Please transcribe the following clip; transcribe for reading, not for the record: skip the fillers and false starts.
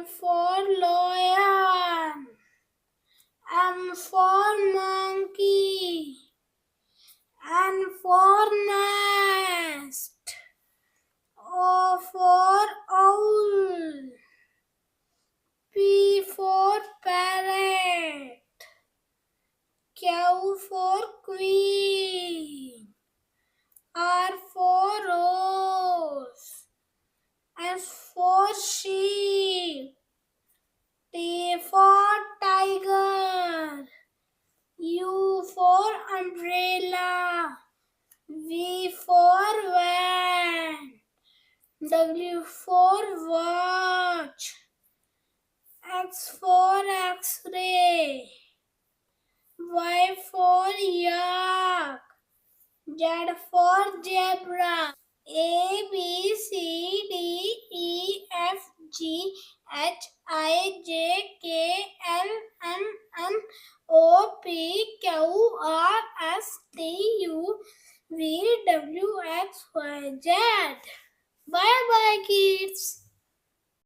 L for lion. M for monkey. N for nest. O for owl. P for parrot. Q for queen. R for rose. S for sheep. T for tiger. U for umbrella. V for van. W for watch. X for X-ray. Y for yak. Z for zebra. A, B, C, D, E, F, G, H, I, J, K, L, M, N, O, P, Q, R, S, T, U, V, W, X, Y, Z. Bye bye, kids.